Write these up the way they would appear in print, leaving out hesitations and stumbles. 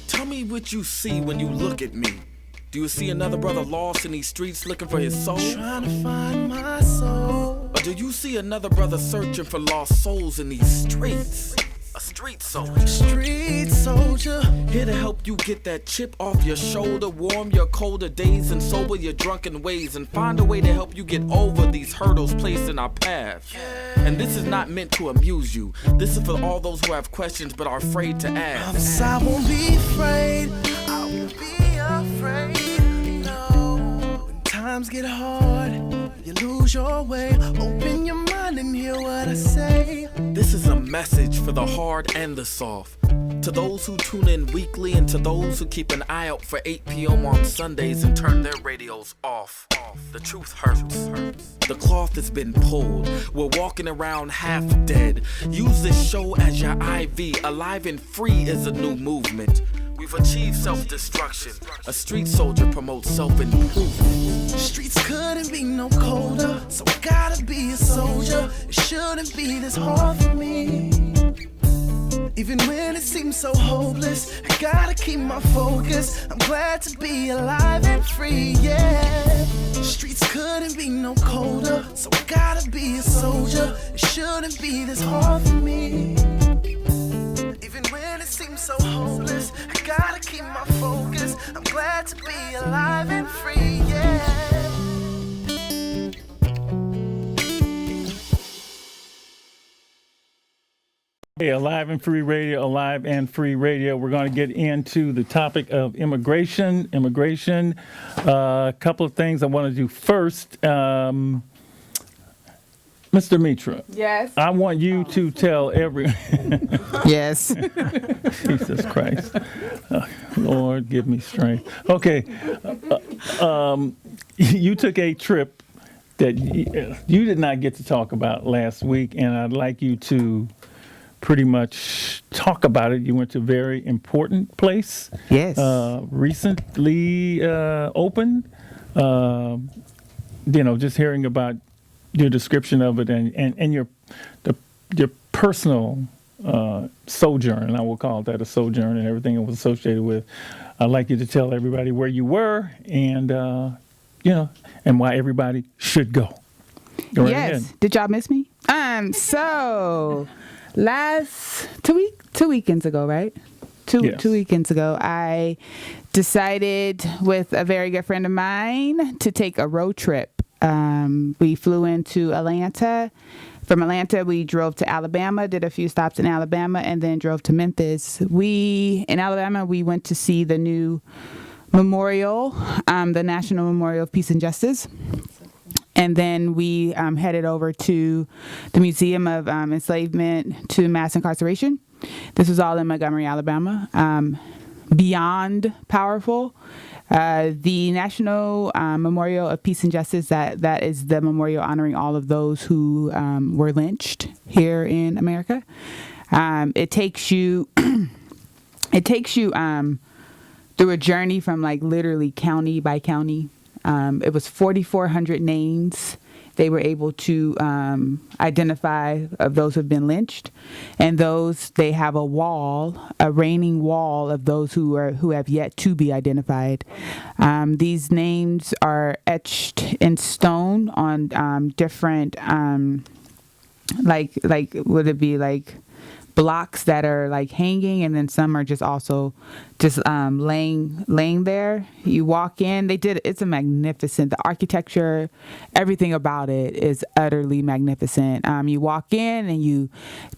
Tell me what you see when you look at me. Do you see another brother lost in these streets looking for his soul? Trying to find my soul. Or do you see another brother searching for lost souls in these streets? A street soldier. Street soldier. Here to help you get that chip off your shoulder, warm your colder days and sober your drunken ways, and find a way to help you get over these hurdles placed in our path. And this is not meant to amuse you. This is for all those who have questions but are afraid to ask. I won't be afraid. I won't be afraid. No. When times get hard, you lose your way. Open your mind and hear what I say. This is a message for the hard and the soft. To those who tune in weekly and to those who keep an eye out for 8 p.m. on Sundays and turn their radios off. The truth hurts. The cloth has been pulled. We're walking around half dead. Use this show as your IV. Alive and free is a new movement. We've achieved self-destruction. A street soldier promotes self-improvement. Streets couldn't be no colder, so I gotta be a soldier. It shouldn't be this hard for me. Even when it seems so hopeless, I gotta keep my focus. I'm glad to be alive and free, yeah. Streets couldn't be no colder, so I gotta be a soldier. It shouldn't be this hard for me. Even when it seems so hopeless, I gotta keep my focus. I'm glad to be alive and free, yeah. Hey, Alive and Free Radio, Alive and Free Radio. We're going to get into the topic of immigration. A couple of things I want to do first. Mr. Demetra. Yes. I want you to tell Yes. Jesus Christ. Lord, give me strength. Okay. You took a trip that you did not get to talk about last week, and I'd like you to pretty much talk about it. You went to a very important place. Yes. Recently opened. Just hearing about your description of it and your personal sojourn, I will call that a sojourn, and everything it was associated with. I'd like you to tell everybody where you were and and why everybody should go. Go right yes. ahead. Did y'all miss me? So last two weekends ago, right? Yes. 2 weekends ago, I decided with a very good friend of mine to take a road trip. We flew into Atlanta. From Atlanta, we drove to Alabama, did a few stops in Alabama, and then drove to Memphis. In Alabama, we went to see the new memorial, the National Memorial of Peace and Justice. And then we headed over to the Museum of Enslavement to Mass Incarceration. This was all in Montgomery, Alabama. Beyond powerful. The National Memorial of Peace and Justice, that is the memorial honoring all of those who were lynched here in America. It takes you through a journey from literally county by county. It was 4,400 names they were able to identify of those who have been lynched, and they have a reigning wall of those who have yet to be identified. These names are etched in stone on different would it be blocks that are hanging, and then some are just laying there. You walk in, it's a magnificent, the architecture, everything about it is utterly magnificent. You walk in and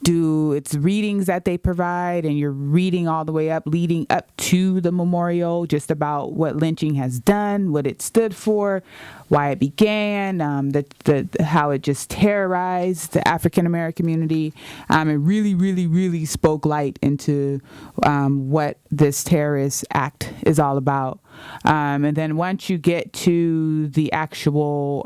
it's readings that they provide, and you're reading all the way up, leading up to the memorial, just about what lynching has done, what it stood for, why it began, how it just terrorized the African American community. It really, really, really spoke light into what this terrorist act is all about. And then once you get to the actual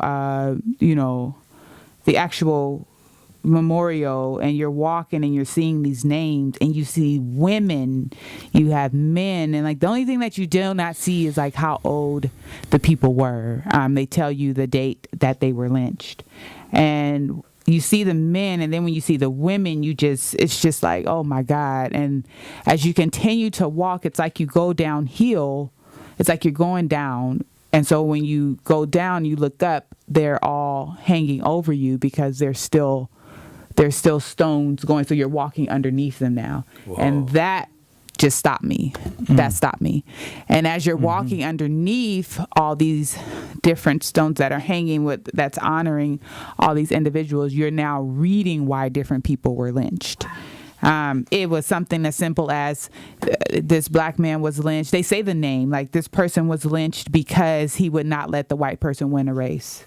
memorial, and you're walking and you're seeing these names, and you see women, you have men, and the only thing that you do not see is how old the people were. They tell you the date that they were lynched, and you see the men, and then when you see the women, it's just like, oh my God. And as you continue to walk, it's like you go downhill. It's like you're going down. And so when you go down, you look up, they're all hanging over you because there's still stones going. So you're walking underneath them now. Whoa. And that just stopped me. That stopped me. And as you're walking underneath all these different stones that are hanging that's honoring all these individuals, you're now reading why different people were lynched. It was something as simple as this black man was lynched. They say the name, like this person was lynched because he would not let the white person win a race.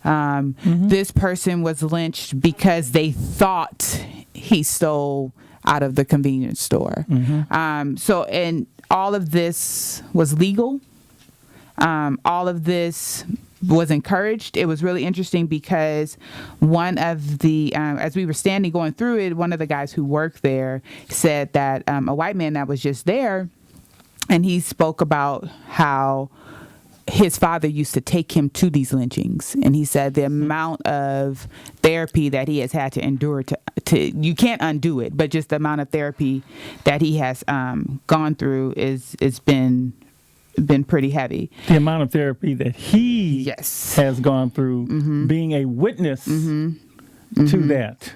This person was lynched because they thought he stole out of the convenience store. So, and all of this was legal. All of this was encouraged. It was really interesting because one of the, as we were standing going through it, one of the guys who worked there said that a white man that was just there, and he spoke about how his father used to take him to these lynchings, and he said the amount of therapy that he has had to endure to you can't undo it, but just the amount of therapy that he has gone through is been pretty heavy. The amount of therapy that he has gone through, being a witness to that.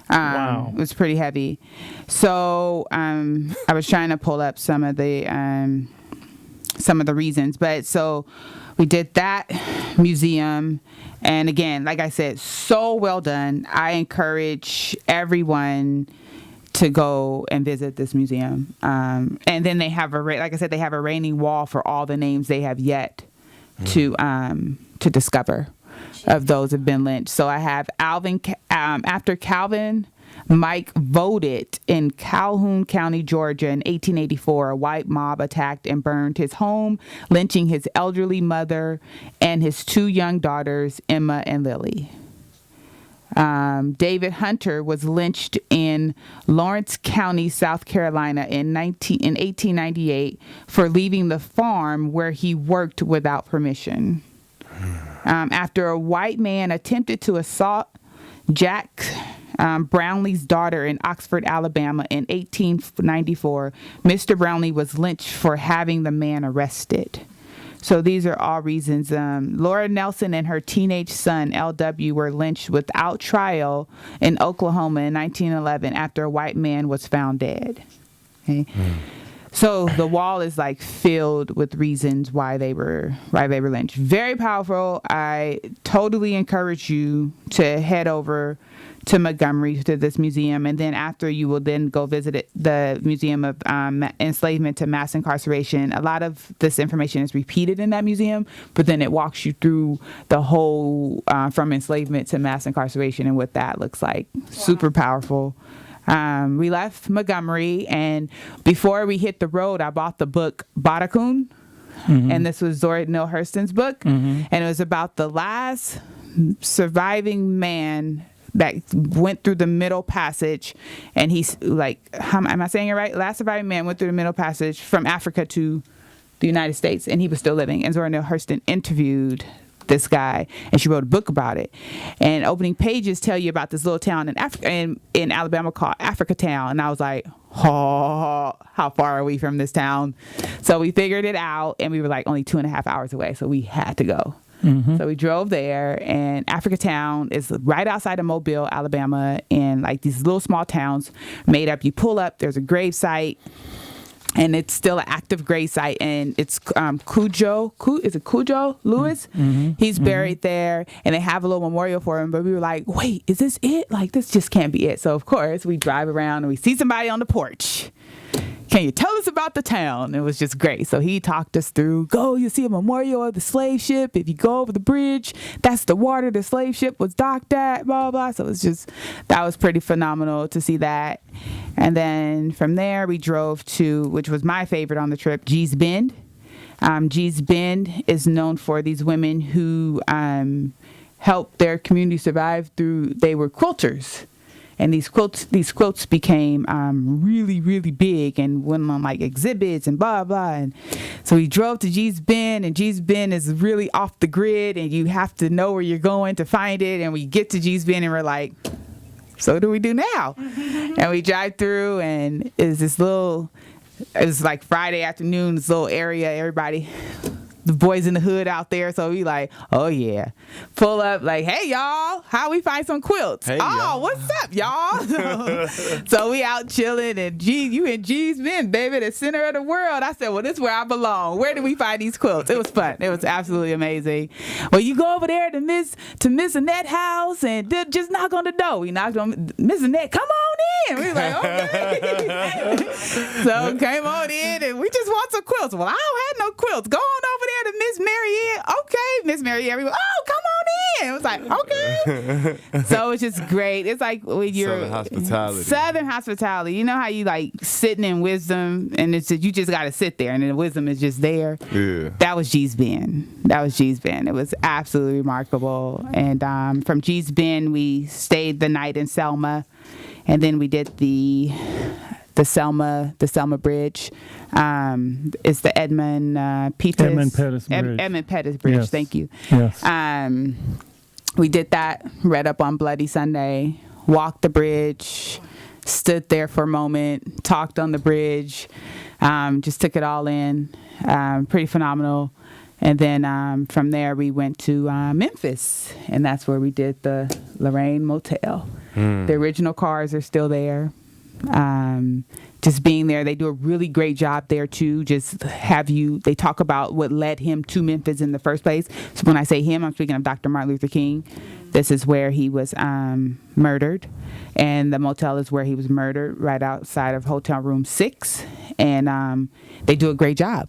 Wow, it was pretty heavy. So I was trying to pull up some of the reasons, but so we did that museum, and again, like I said, so well done. I encourage everyone to go and visit this museum. And then they have like I said, they have a reigning wall for all the names they have yet to discover of those who've been lynched. So I have after Calvin Mike voted in Calhoun County, Georgia in 1884, a white mob attacked and burned his home, lynching his elderly mother and his 2 young daughters, Emma and Lily. David Hunter was lynched in Lawrence County, South Carolina in 1898 for leaving the farm where he worked without permission. After a white man attempted to assault Jack Brownlee's daughter in Oxford, Alabama in 1894, Mr. Brownlee was lynched for having the man arrested. So these are all reasons. Laura Nelson and her teenage son, L.W., were lynched without trial in Oklahoma in 1911 after a white man was found dead. Okay? So the wall is like filled with reasons why they were lynched. Very powerful. I totally encourage you to head over to Montgomery to this museum, and then after you will then go visit the Museum of Enslavement to Mass Incarceration. A lot of this information is repeated in that museum, but then it walks you through the whole from enslavement to mass incarceration and what that looks like. Wow. Super powerful. We left Montgomery, and before we hit the road, I bought the book Baracoon, and this was Zora Neale Hurston's book, and it was about the last surviving man that went through the Middle Passage, and he's like, am I saying it right? Last surviving man went through the Middle Passage from Africa to the United States, and he was still living. And Zora Neale Hurston interviewed this guy, and she wrote a book about it. And opening pages tell you about this little town in Africa, in Alabama called Africa Town. And I was like, oh, how far are we from this town? So we figured it out, and we were like only 2.5 hours away, so we had to go. So we drove there, and Africa Town is right outside of Mobile, Alabama, and like these little small towns made up. You pull up, there's a grave site, and it's still an active grave site, and it's Cujo Lewis? He's buried there, and they have a little memorial for him, but we were like, wait, is this it? Like, this just can't be it. So, of course, we drive around, and we see somebody on the porch. Can you tell us about the town? It was just great. So he talked us through, you see a memorial of the slave ship. If you go over the bridge, that's the water the slave ship was docked at, blah, blah. So that was pretty phenomenal to see that. And then from there, we drove to, which was my favorite on the trip, Gee's Bend. Gee's Bend is known for these women who helped their community survive they were quilters. And these quilts became really, really big and went on like exhibits and blah, blah. And so we drove to G's Bend, and G's Bend is really off the grid, and you have to know where you're going to find it. And we get to G's Bend, and we're like, so what do we do now? And we drive through, and it was like Friday afternoon, this little area, everybody, the boys in the hood out there. So we like, oh yeah, pull up like, hey y'all, how we find some quilts? Hey, oh, y'all. what's up, y'all? So we out chilling, and you in G's Bend, baby, the center of the world. I said, well, this is where I belong. Where do we find these quilts? It was fun. It was absolutely amazing. Well, you go over there to Miss Annette's house and just knock on the door. We knocked on Miss Annette, come on in. We was like, okay. So came on in, and we just want some quilts. Well, I don't have no quilts. Go on over there to Miss Marianne. Okay, Miss Marianne. We went, oh, come on in. It was like, okay. So it's just great. It's like when you're Southern hospitality. You know how you like sitting in wisdom, and it's just, you just got to sit there, and then the wisdom is just there. Yeah. That was G's Bend. It was absolutely remarkable. And from G's Bend, we stayed the night in Selma, and then we did the Selma Bridge. It's the Edmund Pettus Bridge. Edmund Pettus Bridge. Yes. Thank you. Yes. We did that right up on Bloody Sunday. Walked the bridge, stood there for a moment, talked on the bridge, just took it all in. Pretty phenomenal. And then from there we went to Memphis, and that's where we did the Lorraine Motel. The original cars are still there. Just being there, they do a really great job there too. They talk about what led him to Memphis in the first place. So when I say him, I'm speaking of Dr. Martin Luther King. This is where he was murdered, and the motel is where he was murdered, right outside of Hotel Room 6. And they do a great job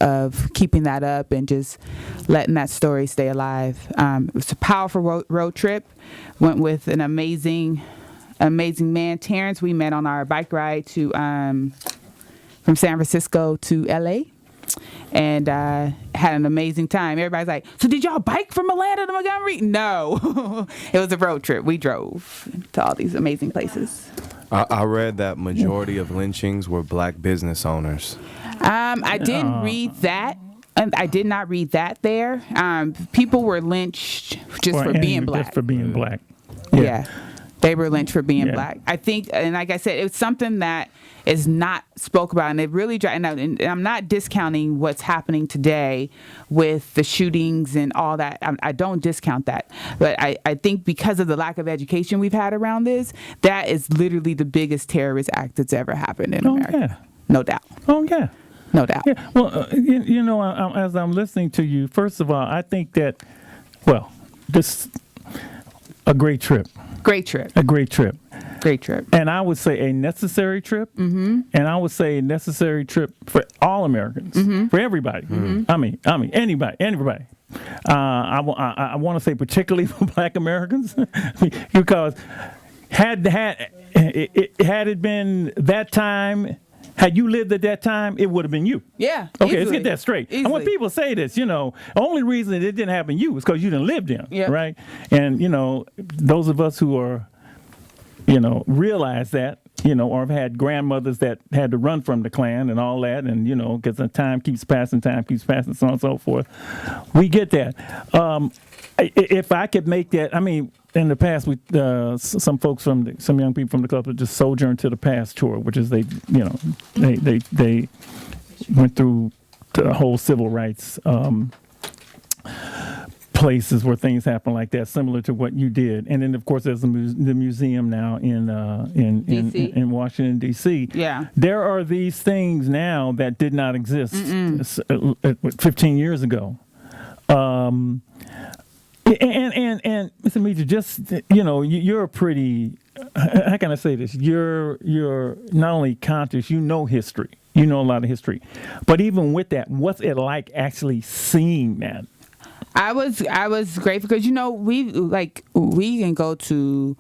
of keeping that up and just letting that story stay alive. It was a powerful road trip. Went with an amazing man, Terrence. We met on our bike ride to from San Francisco to LA, and had an amazing time. Everybody's like, so did y'all bike from Atlanta to Montgomery? No. It was a road trip. We drove to all these amazing places. I read that majority of lynchings were black business owners. I didn't read that. I did not read that there. People were lynched just for being black. Just for being black. Yeah. They were lynched for being black. I think, and like I said, it's something that is not spoke about, and it really, and I'm not discounting what's happening today with the shootings and all that. I don't discount that, but I think because of the lack of education we've had around this, that is literally the biggest terrorist act that's ever happened in America. Yeah. No doubt. Oh yeah. No doubt. Yeah. Well, you know, as I'm listening to you, first of all, I think that, this a great trip. Great trip. A great trip. Great trip. And I would say a necessary trip. Mm-hmm. And I would say a necessary trip for all Americans, for everybody. Mm-hmm. I mean, anybody, everybody. I want to say particularly for Black Americans, because had it been that time. Had you lived at that time, it would have been you. Yeah. Okay, let's get that straight. Easily. And when people say this, the only reason it didn't happen to you is because you didn't live there, right? And, those of us who are, realize that, or have had grandmothers that had to run from the Klan and all that, and, because the time keeps passing, so on and so forth. We get that. If I could make that, in the past, some young people from the club would just sojourn to the past tour, which is they went through the whole civil rights places where things happen like that, similar to what you did. And then, of course, there's the museum now in Washington, D.C. Yeah. There are these things now that did not exist 15 years ago. And Mr. Meacher, just you're a pretty. How can I say this? You're not only conscious, history. You know a lot of history, but even with that, what's it like actually seeing that? I was grateful because we can go to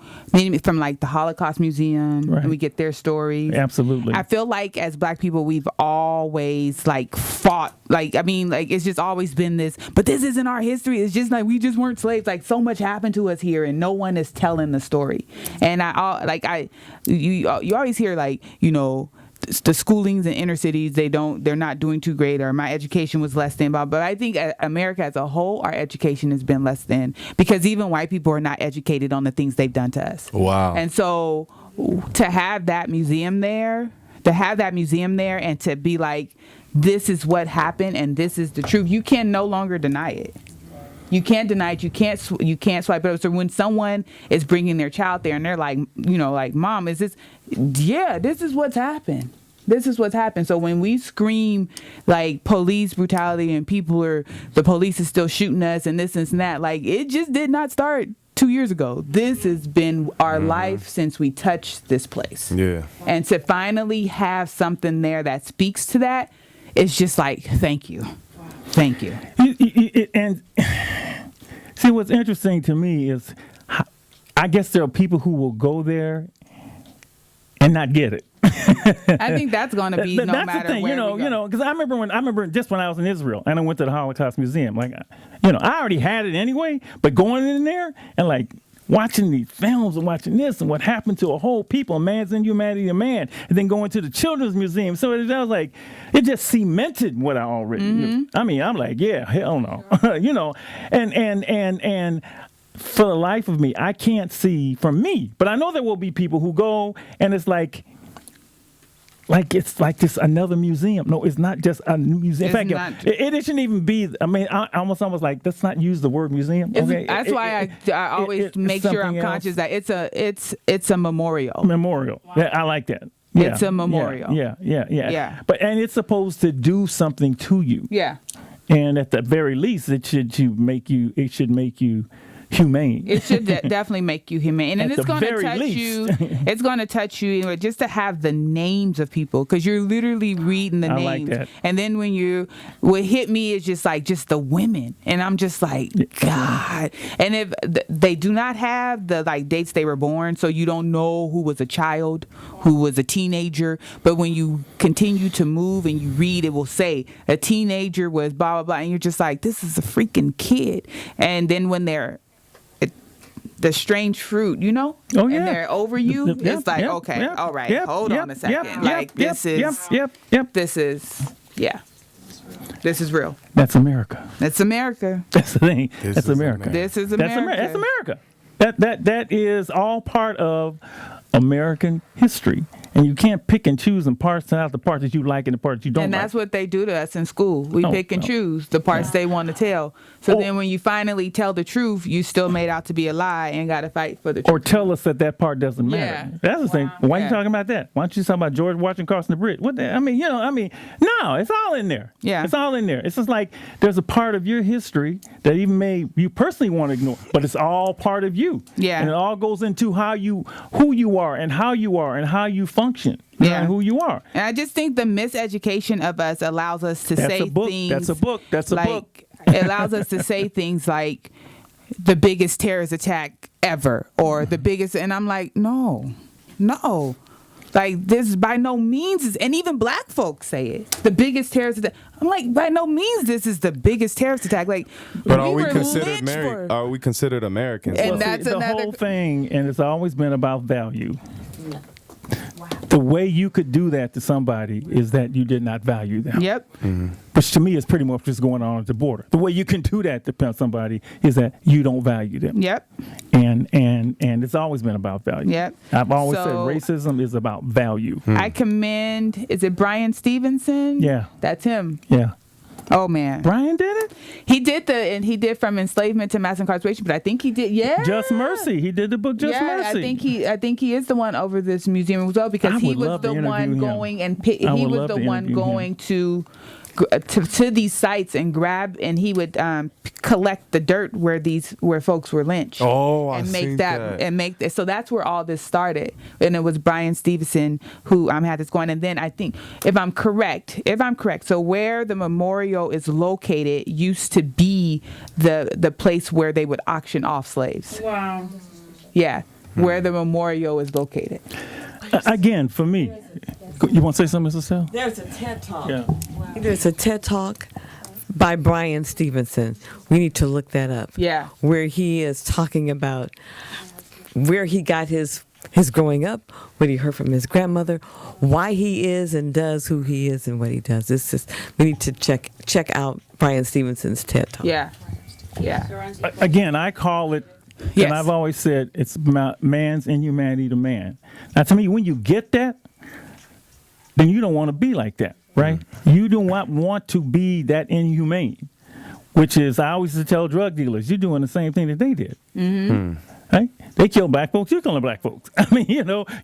from like the Holocaust Museum Right. and we get their stories. Absolutely. I feel like as Black people we've always like fought it's just always been this, but this isn't our history. It's just like we just weren't slaves. Like so much happened to us here and no one is telling the story. And you always hear the schoolings in inner cities, they're not doing too great, or my education was less than, but I think America as a whole, our education has been less than, because even white people are not educated on the things they've done to us. Wow. And so to have that museum there and to be like, this is what happened and this is the truth, you can no longer deny it. You can't deny it. You can't swipe it over. So when someone is bringing their child there and they're like, Mom, is this? Yeah, this is what's happened. This is what's happened. So when we scream like police brutality and the police is still shooting us and this and that, like it just did not start 2 years ago. This has been our life since we touched this place. Yeah. And to finally have something there that speaks to that, it's just like, thank you. Thank you. And see, what's interesting to me is, I guess there are people who will go there and not get it. I think that's going to be no that's matter the thing, where because I remember just when I was in Israel and I went to the Holocaust Museum, I already had it anyway, but going in there and like watching these films and watching this and what happened to a whole people, a man's inhumanity, a man, and then going to the Children's Museum. So it was like, it just cemented what I already knew. I mean, I'm like, yeah, hell no, and for the life of me, I can't see from me, but I know there will be people who go and it's like it's like just another museum. No, it's not just a museum. In fact, it shouldn't even be. I mean, I almost like, let's not use the word museum. Okay, that's why I always make sure I'm conscious that it's a memorial. Memorial. Wow. Yeah, I like that. Yeah. It's a memorial. Yeah. And it's supposed to do something to you. Yeah. And at the very least, it should make you humane. It should definitely make you humane, and At it's going to touch you. It's going to touch you just to have the names of people, because you're literally reading the names. Like that. And then what hit me is just the women, and I'm just like, God. And if they do not have the dates they were born, so you don't know who was a child, who was a teenager. But when you continue to move and you read, it will say a teenager was blah blah blah, and you're just like, this is a freaking kid. And then when they're the strange fruit, Oh, yeah. and they're over you, it's like, okay, all right, hold on a second. This is real. That's America. That's America. That's the thing. That's America. This is America. That's America. That is all part of American history. And you can't pick and choose and parse out the parts that you like and the parts you don't like. And that's what they do to us in school. We pick and choose the parts they want to tell. So then when you finally tell the truth, you still made out to be a lie and got to fight for the truth. Or tell us that part doesn't matter. Yeah. That's the thing. Why are you talking about that? Why don't you talk about George Washington crossing the bridge? What? No, it's all in there. Yeah. It's all in there. It's just like there's a part of your history that even you personally want to ignore, but it's all part of you. Yeah. And it all goes into who you are and how you function. Yeah. Who you are. And I just think the miseducation of us allows us to say things. That's a book. It allows us to say things like the biggest terrorist attack ever, or the biggest, and I'm like, no. Like, this by no means is, and even black folks say it, the biggest terrorist attack. I'm like, by no means this is the biggest terrorist attack. Like, but are we considered Americans? And that's the whole thing, and it's always been about value. The way you could do that to somebody is that you did not value them. Yep. Mm-hmm. Which to me is pretty much just going on at the border. The way you can do that to somebody is that you don't value them. Yep. And it's always been about value. Yep. I've always said racism is about value. I commend, is it Brian Stevenson? Yeah. That's him. Yeah. Oh man, Brian did it. He did from enslavement to mass incarceration, but I think he did. Yeah, Just Mercy. He did the book Just Mercy. I think he is the one over this museum as well, because he was the one going and he was the one going to to these sites and he would collect the dirt where folks were lynched. Oh, and I make seen that, that. and make that. So that's where all this started, and it was Brian Stevenson who had this going. And then I think, if I'm correct, so where the memorial is located used to be the place where they would auction off slaves. Wow. Yeah, where the memorial is located. Again, for me, you want to say something, Mr. Sell? There's a TED Talk. Yeah. There's a TED Talk by Brian Stevenson. We need to look that up. Yeah. Where he is talking about where he got his growing up, what he heard from his grandmother, why he is and does who he is and what he does. It's just, we need to check out Brian Stevenson's TED Talk. Yeah. Again, I call it, Yes. and I've always said it's about man's inhumanity to man. Now, to me, when you get that, then you don't want to be like that, right? You don't want to be that inhumane, which is, I always used to tell drug dealers, you're doing the same thing that they did. Right? They kill black folks, you're killing black folks. I mean,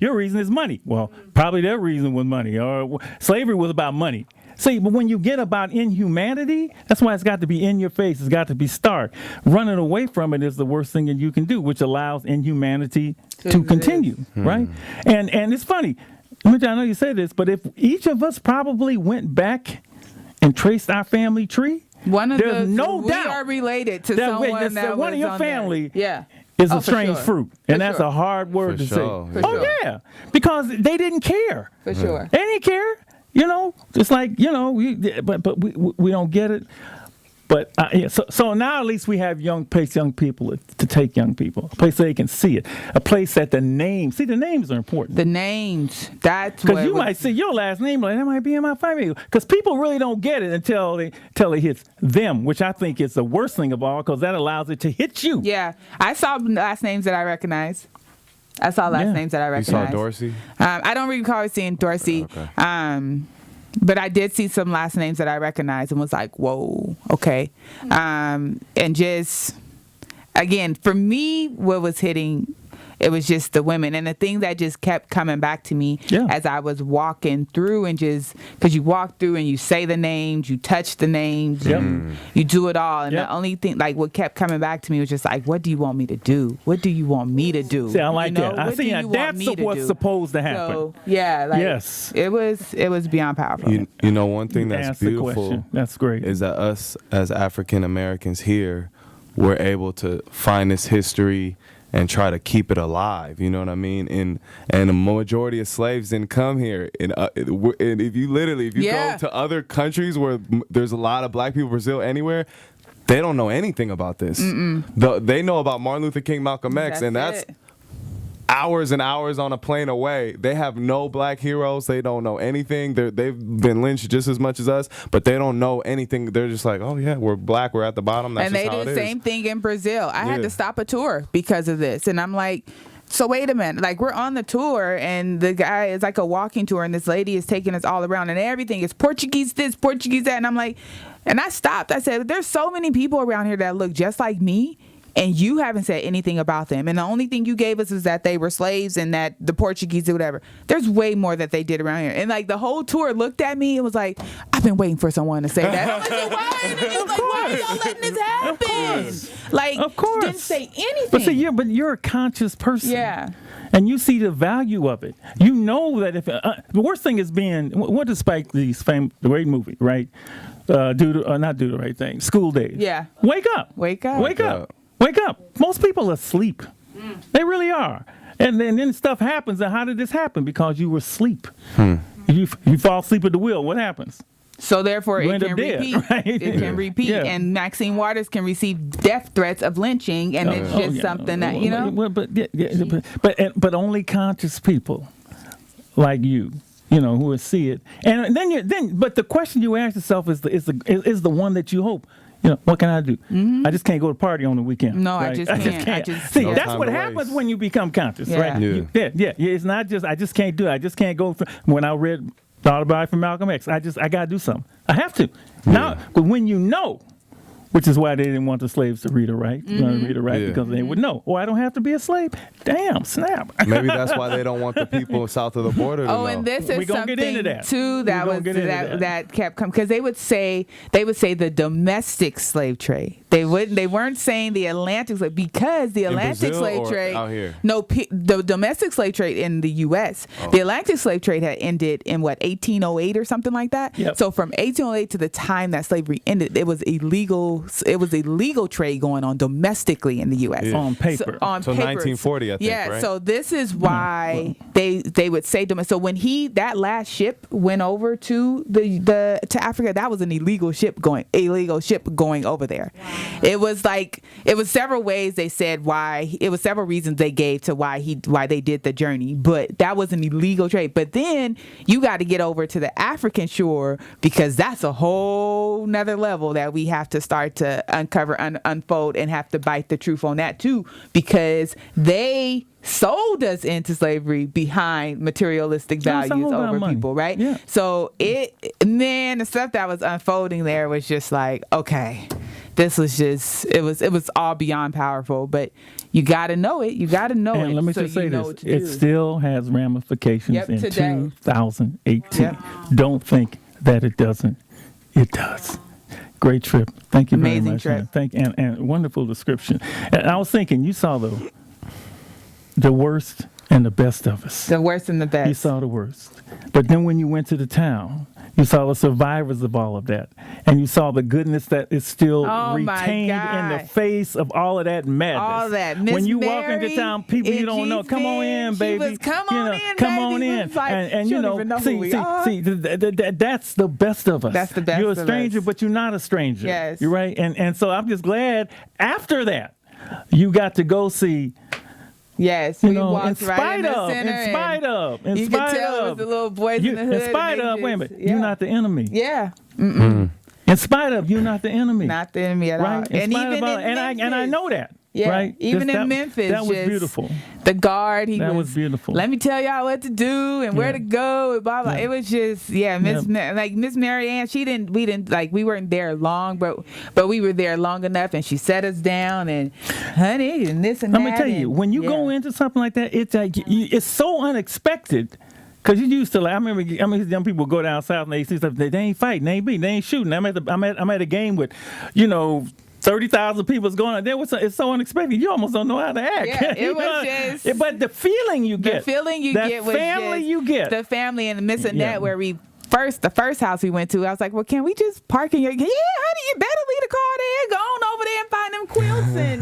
your reason is money. Well, probably their reason was money, or slavery was about money. See, but when you get about inhumanity, that's why it's got to be in your face. It's got to be stark. Running away from it is the worst thing that you can do, which allows inhumanity to continue, right? And it's funny. I know you said this, but if each of us probably went back and traced our family tree, there's no doubt we are related to someone that one was of your on family there. is Oh, a for strange sure. fruit. And For that's sure. a hard word For to sure. say. For Oh, sure. yeah. Because they didn't care. For sure. They didn't care. It's like, but we don't get it. But so now at least we have young people to take young people, a place that they can see it, a place that the names are important. The names, that's Because what you might see your last name, like that might be in my family. Because people really don't get it until it hits them, which I think is the worst thing of all, because that allows it to hit you. Yeah, I saw last names that I recognize. Names that I You recognize. saw Dorsey? I don't recall seeing Dorsey. Okay. But I did see some last names that I recognized and was like, whoa, okay. And just, again, for me, what was hitting, it was just the women. And the thing that just kept coming back to me as I was walking through, and just, because you walk through and you say the names, you touch the names, you do it all. And the only thing, like, what kept coming back to me was just like, what do you want me to do? What do you want me to do? See, I like that. I What see do that. you want That's me to what's do? supposed to happen. So, yeah, like, Yes. it was beyond powerful. One thing that's Ask the beautiful question. That's great. is that us as African Americans here, we're able to find this history and try to keep it alive. You know what I mean? And a majority of slaves didn't come here. And if you go to other countries where there's a lot of black people, Brazil, anywhere, they don't know anything about this. They know about Martin Luther King, Malcolm X, and that's it. hours and hours on a plane away. They have no black heroes. They don't know anything. They've been lynched just as much as us, but they don't know anything. They're just like, oh yeah, we're black. We're at the bottom. That's And just they how did it the is. same thing in Brazil. I had Yeah. to stop a tour because of this. And I'm like, so wait a minute. Like, we're on the tour, and the guy is like a walking tour, and this lady is taking us all around, and everything is Portuguese this, Portuguese that. And I'm like, and I stopped. I said, there's so many people around here that look just like me, and you haven't said anything about them. And the only thing you gave us is that they were slaves and that the Portuguese did whatever. There's way more that they did around here. And like, the whole tour looked at me and was like, I've been waiting for someone to say that. I'm like, so why are y'all letting this happen? Like, Of course. didn't say anything. But see, you're a conscious person. Yeah. And you see the value of it. You know that if the worst thing is being, what does Spike Lee's the great movie, right? Not do the right thing. School Days. Yeah. Wake up. Wake up. Wake up. Wake up. Most people are asleep. They really are. And then stuff happens. And how did this happen? Because you were asleep. You fall asleep at the wheel. What happens? So therefore, You it end can up dead, repeat. right? It can repeat. Yeah. And Maxine Waters can receive death threats of lynching, and it's just something that, you know. Well, but only conscious people like you know, who will see it. And but the question you ask yourself is the one that you hope. You know, what can I do? I just can't go to party on the weekend. No, I right? just can't. See, No that's time what to happens waste. when you become conscious, Yeah. right? Yeah. It's not just I just can't do it. I just can't go. When I read the autobiography from Malcolm X, I got to do something. I have to. Now, but when you know Which is why they didn't want the slaves to read or write. Read or write Yeah. because they would know. Oh, I don't have to be a slave. Damn, snap. Maybe that's why they don't want the people south of the border to know. And this is We gonna something get into that. too that We gonna was get into that. that kept coming because they would say the domestic slave trade. They weren't saying the Atlantic slave because the Atlantic Brazil slave or trade. out here? No, the domestic slave trade in the U.S. The Atlantic slave trade had ended in 1808 or something like that. Yep. So from 1808 to the time that slavery ended, it was illegal. It was a legal trade going on domestically in the U.S. Yeah. On paper. So paper. 1940, I think, Yeah. right? So this is why they would say so when that last ship went over to to Africa, that was an illegal ship going over there. It was several ways they said why. It was several reasons they gave to why they did the journey, but that was an illegal trade. But then you got to get over to the African shore because that's a whole nother level that we have to start to uncover, unfold, and have to bite the truth on that too, because they sold us into slavery behind materialistic values over people, right? Yeah. So the stuff that was unfolding there was just like, okay, this was just it was all beyond powerful, but you got to know it. You got to know it. And let me so just say you know this: what to it do. still has ramifications Yep, in today. 2018. Yep. Don't think that it doesn't. It does. Great trip. Thank you very Amazing much. trip. And wonderful description. And I was thinking, you saw the worst and the best of us. The worst and the best. You saw the worst. But then when you went to the town, you saw the survivors of all of that. And you saw the goodness that is still Oh, my retained in the God. face of all of that madness. All that. Miss When you walk Mary into town, people you in don't know, come on in, G-Spin, baby. she was, come You on know, in, come baby. on We in. was like, And she you don't know, even know who we are. that's the best of us. That's the best You're a of stranger, us. but you're not a stranger. Yes. You're right. And so I'm just glad after that, you got to go see. Yes, You we know, in walked right spite in the of, center. in spite of, in you spite could tell it was of, the little boys in the hood. in spite and of, they wait a just- minute, you're not the enemy. Yeah, In spite of, you're not the enemy. not the enemy at right? all. In And spite even of, in and I know that. Yeah, right? even Just in Memphis, that was just beautiful. The guard, That was beautiful. Let me tell y'all what to do and where Yeah. to go and blah blah. Yeah. It was just Miss Mary Ann. We weren't there long, but we were there long enough, and she set us down and honey and this and Let that. me tell you, when you go into something like that, it's like it's so unexpected. Cause you used to I remember young people go down south and they see stuff. They ain't fighting, they ain't shooting. I'm at a game with, 30,000 people's going on. It's so unexpected. You almost don't know how to act. Yeah, it was just. But the feeling you get. The feeling you that get was family just you get. the family and Miss Annette Yeah. where the first house we went to, I was like, well, can we just park in your? Yeah, honey, you better leave the car there. Go on over there and find them quilts and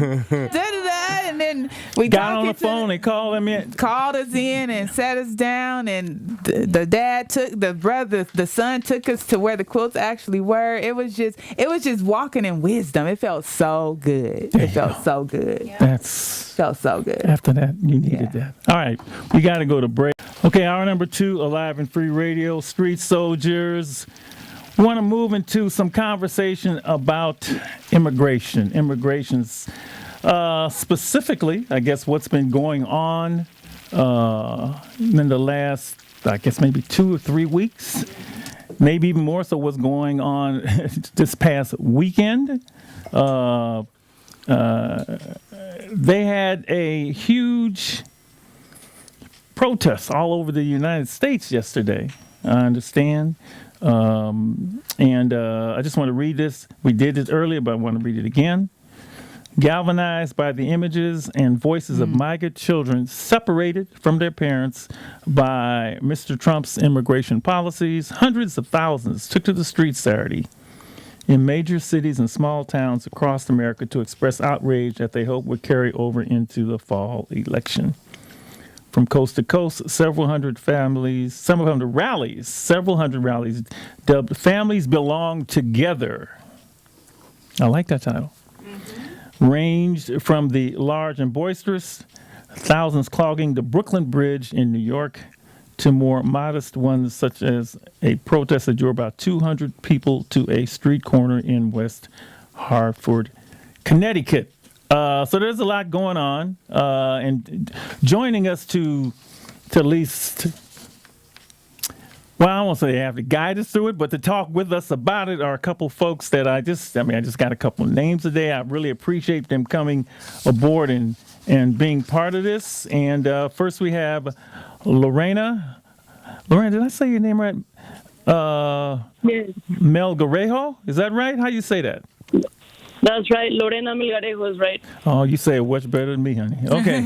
da da da. And then we got on the talking to phone and called them in. called us in and sat us down, and the son took us to where the quilts actually were. It was just walking in wisdom. It felt so good. It felt so good. Felt so good. After that, you needed that. All right, we got to go to break. Okay, hour number 2, Alive and Free Radio, Street Soldiers. We want to move into some conversation about immigration. Immigration's specifically, I guess, what's been going on in the last, I guess, maybe 2 or 3 weeks. Maybe even more so what's going on this past weekend. They had a huge protest all over the United States yesterday, I understand. And I just want to read this. We did it earlier, but I want to read it again. Galvanized by the images and voices of migrant children separated from their parents by Mr. Trump's immigration policies, hundreds of thousands took to the streets Saturday in major cities and small towns across America to express outrage that they hope would carry over into the fall election. From coast to coast, several hundred rallies dubbed Families Belong Together. I like that title. Ranged from the large and boisterous, thousands clogging the Brooklyn Bridge in New York, to more modest ones such as a protest that drew about 200 people to a street corner in West Hartford, Connecticut. So there's a lot going on, and joining us to at least Well, I won't say they have to guide us through it, but to talk with us about it are a couple folks that I just got a couple of names today. I really appreciate them coming aboard and being part of this. And first we have Lorena. Lorena, did I say your name right? Yes. Melgarejo? Is that right? How you say that? That's right. Lorena Melgarejo is right. Oh, you say it much better than me, honey. Okay.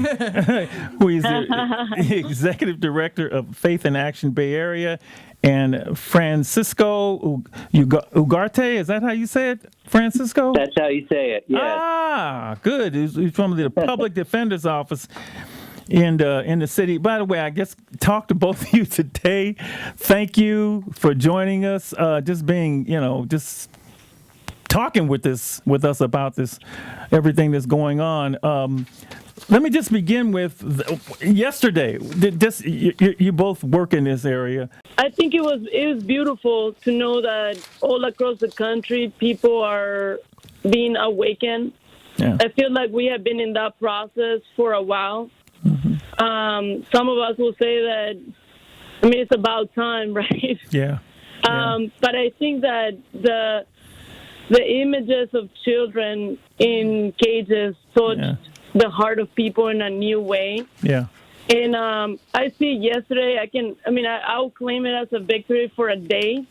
Who is the Executive Director of Faith and Action Bay Area, and Francisco Ugarte. Is that how you say it, Francisco? That's how you say it, yes. Ah, good. He's from the Public Defender's Office in the city. By the way, I guess talk to both of you today. Thank you for joining us. Just being, just talking with us about this, everything that's going on. Let me just begin with yesterday. You both work in this area. I think it was beautiful to know that all across the country people are being awakened. Yeah. I feel like we have been in that process for a while. Mm-hmm. Some of us will say that, it's about time, right? Yeah. But I think that the images of children in cages touched the heart of people in a new way. Yeah. And I see yesterday, I'll claim it as a victory for a day.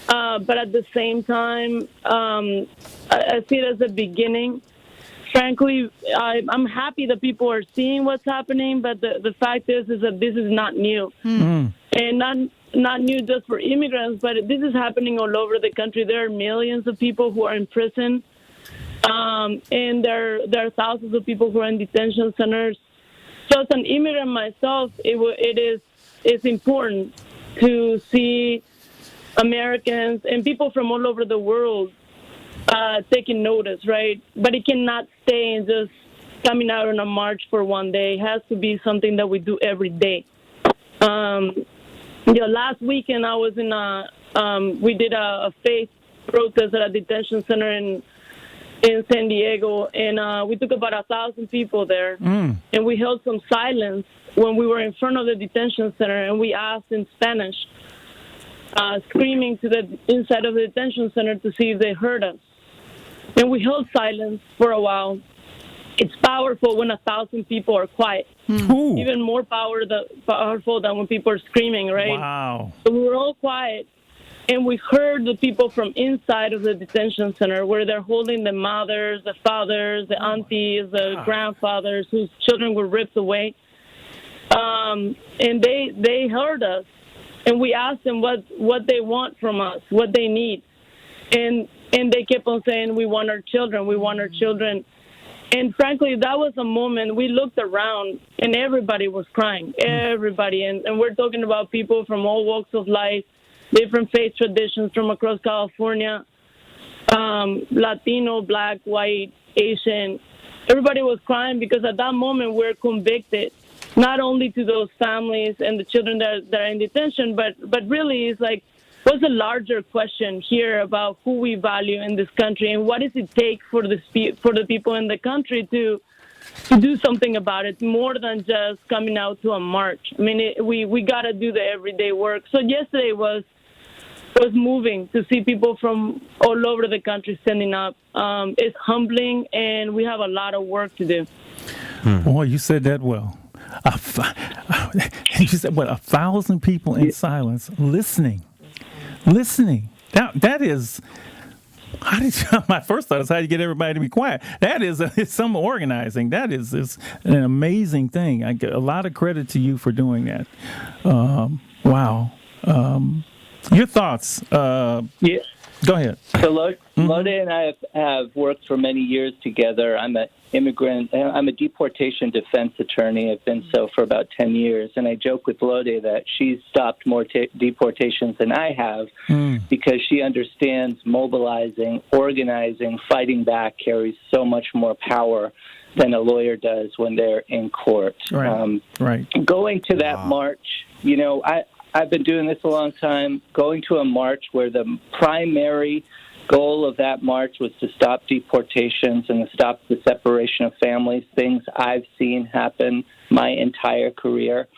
But at the same time, I see it as a beginning. Frankly, I'm happy that people are seeing what's happening, but the fact is that this is not new. Mm. And not new just for immigrants, but this is happening all over the country. There are millions of people who are in prison, and there are thousands of people who are in detention centers. So as an immigrant myself, it's important to see Americans and people from all over the world taking notice, right? But it cannot stay in just coming out on a march for one day. It has to be something that we do every day. Last weekend I was we did a faith protest at a detention center in San Diego, and we took about 1,000 people there, and we held some silence when we were in front of the detention center, and we asked in Spanish, screaming to the inside of the detention center to see if they heard us. And we held silence for a while. It's powerful when 1,000 people are quiet. Ooh. Even more powerful than when people are screaming, right? Wow. So we were all quiet, and we heard the people from inside of the detention center where they're holding the mothers, the fathers, the aunties, the grandfathers whose children were ripped away. And they heard us, and we asked them what they want from us, what they need. And they kept on saying, we want our children, we want our children. And frankly, that was a moment we looked around and everybody was crying, everybody. And we're talking about people from all walks of life, different faith traditions from across California, Latino, Black, white, Asian. Everybody was crying because at that moment we're convicted, not only to those families and the children that are in detention, but really it's like, what's the larger question here about who we value in this country, and what does it take for the people in the country to do something about it, more than just coming out to a march? We got to do the everyday work. So yesterday was moving to see people from all over the country standing up. It's humbling, and we have a lot of work to do. Boy, you said that well. You said, 1,000 people in silence listening. That is, my first thought is how do you get everybody to be quiet? That is it's some organizing. That is an amazing thing. I get a lot of credit to you for doing that. Wow. Your thoughts? Yeah. Go ahead. So Lorena and I have worked for many years together. I'm an immigrant. I'm a deportation defense attorney. I've been so for about 10 years. And I joke with Lorena that she's stopped more deportations than I have because she understands mobilizing, organizing, fighting back carries so much more power than a lawyer does when they're in court. Right. Right. Going to that march, I've been doing this a long time, going to a march where the primary goal of that march was to stop deportations and to stop the separation of families, things I've seen happen my entire career.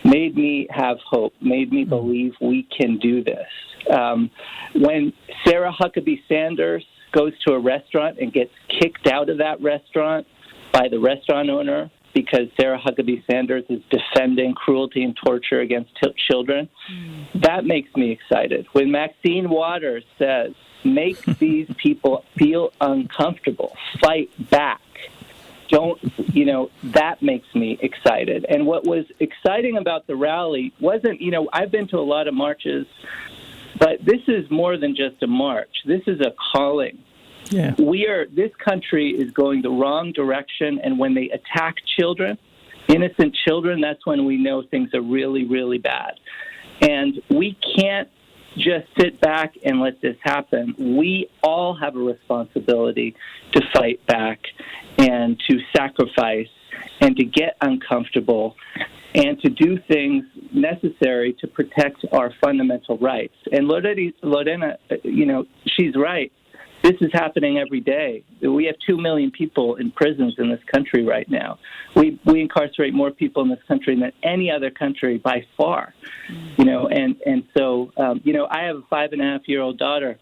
made me have hope, made me believe we can do this. When Sarah Huckabee Sanders goes to a restaurant and gets kicked out of that restaurant by the restaurant owner because Sarah Huckabee Sanders is defending cruelty and torture against children, that makes me excited. When Maxine Waters says, make these people feel uncomfortable, fight back, that makes me excited. And what was exciting about the rally wasn't, I've been to a lot of marches, but this is more than just a march. This is a calling. Yeah. This country is going the wrong direction, and when they attack children, innocent children, that's when we know things are really, really bad. And we can't just sit back and let this happen. We all have a responsibility to fight back and to sacrifice and to get uncomfortable and to do things necessary to protect our fundamental rights. And Lorena, she's right. This is happening every day. We have 2 million people in prisons in this country right now. We incarcerate more people in this country than any other country by far. So I have a 5.5-year-old daughter,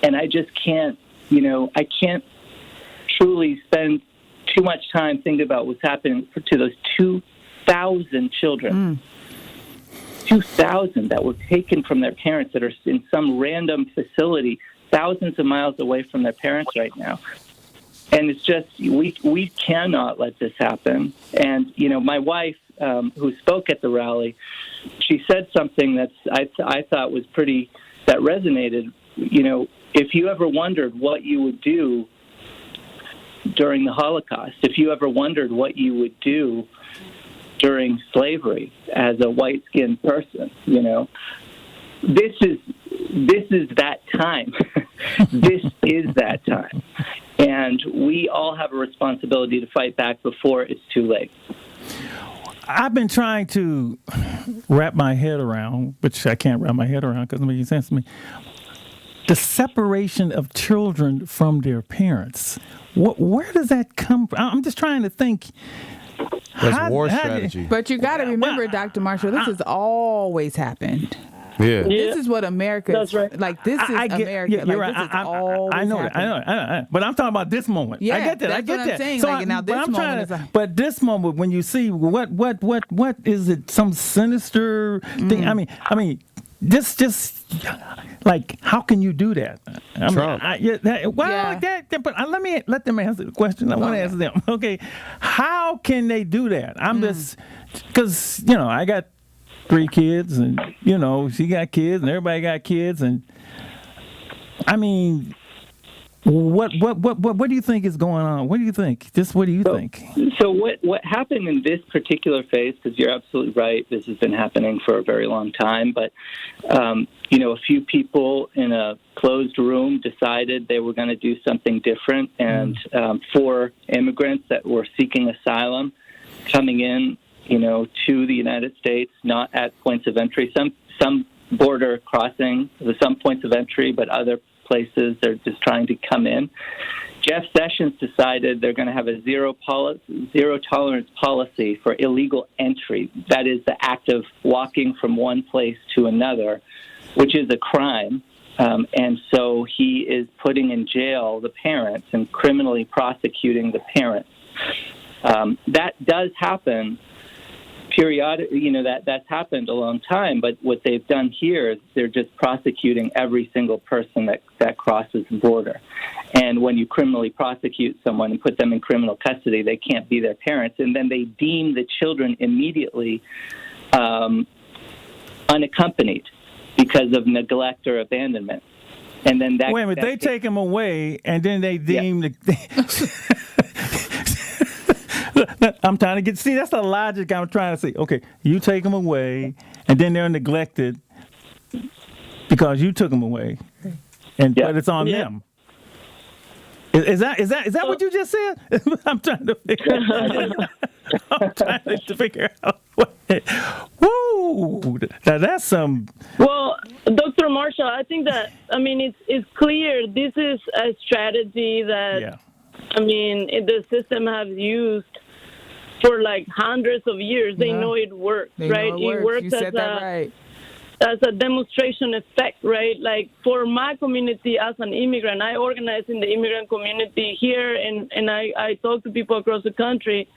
and I just can't, I can't truly spend too much time thinking about what's happening to those 2,000 children. 2,000 that were taken from their parents that are in some random facility thousands of miles away from their parents right now. And it's just, we cannot let this happen. And, my wife, who spoke at the rally, she said something that I thought was that resonated. If you ever wondered what you would do during the Holocaust, if you ever wondered what you would do during slavery as a white-skinned person, this is that time. This is that time. And we all have a responsibility to fight back before it's too late. I've been trying to wrap my head around, which I can't wrap my head around because it doesn't make sense to me, the separation of children from their parents. Where does that come from? I'm just trying to think. That's war strategy. But you got to remember, Dr. Marshall, this has always happened. Yeah. This is what America is. Right. Like, this is America. You're right. This is always I know happened. that. But I'm talking about this moment. Yeah, I get that. that's what I'm saying. So like, now this moment but this moment, when you see what is it? Some sinister thing? I mean, just like, how can you do that? Trump. But let them answer the question. I want to ask them. Okay, how can they do that? I'm just because I got 3 kids, and she got kids, and everybody got kids, and I mean, what do you think is going on? What do you think? What do you think? So what happened in this particular phase? Because you're absolutely right, this has been happening for a very long time. But a few people in a closed room decided they were going to do something different, and 4 immigrants that were seeking asylum coming in, to the United States, not at points of entry. Some border crossing, some points of entry, but other places they're just trying to come in. Jeff Sessions decided they're going to have a zero tolerance policy for illegal entry. That is the act of walking from one place to another, which is a crime. And so he is putting in jail the parents and criminally prosecuting the parents. That does happen periodically, that's happened a long time, but what they've done here is they're just prosecuting every single person that crosses the border. And when you criminally prosecute someone and put them in criminal custody, they can't be their parents, and then they deem the children immediately unaccompanied because of neglect or abandonment. And then that... Wait a minute, they take them away, and then they deem I'm trying to see, that's the logic I'm trying to see. Okay, you take them away, and then they're neglected because you took them away, but it's on them. Is that what you just said? I'm trying to figure out. Woo! Now that's some. Well, Dr. Marshall, I think that it's clear this is a strategy that the system has used for like hundreds of years. They know it works, right? It works. You said that right. As a demonstration effect, right? Like for my community as an immigrant, I organize in the immigrant community here, and I talk to people across the country.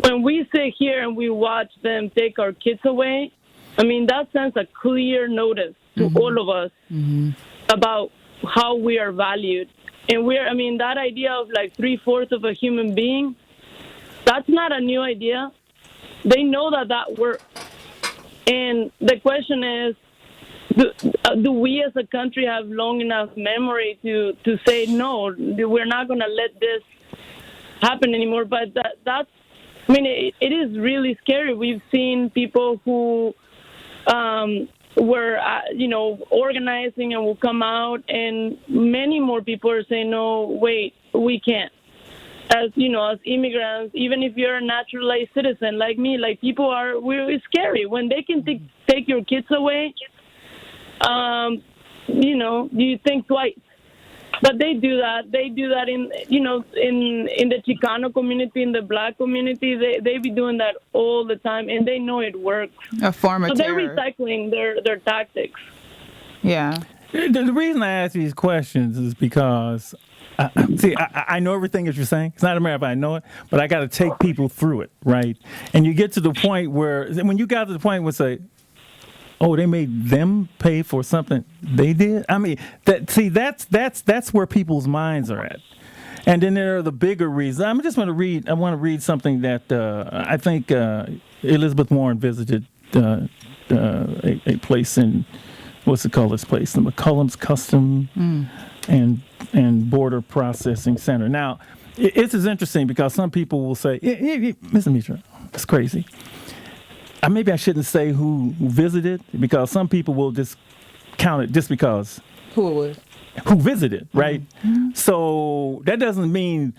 When we sit here and we watch them take our kids away, I mean, that sends a clear notice to all of us about how we are valued. And that idea of like 3/4 of a human being, that's not a new idea. They know that works. And the question is, do we as a country have long enough memory to say, no, we're not going to let this happen anymore? But it is really scary. We've seen people who were, organizing and will come out, and many more people are saying, no, wait, we can't. As immigrants, even if you're a naturalized citizen like me, like people it's scary when they can take your kids away. You think twice, but they do that. They do that in the Chicano community, in the Black community. They be doing that all the time, and they know it works. A form of terror. They're recycling their tactics. Yeah. The reason I ask these questions is because, I know everything that you're saying. It's not a matter of I know it, but I got to take people through it, right? And you get to the point where, when you got to the point where say, oh, they made them pay for something they did? I mean, that's where people's minds are at. And then there are the bigger reasons. I want to read something that I think Elizabeth Warren visited a place in, what's it called, this place? The McCollum's Custom and Border Processing Center. Now, this is interesting because some people will say, Ms. Demetra, it's crazy. Maybe I shouldn't say who visited, because some people will just count it just because. Who it was. Who visited, right? So that doesn't mean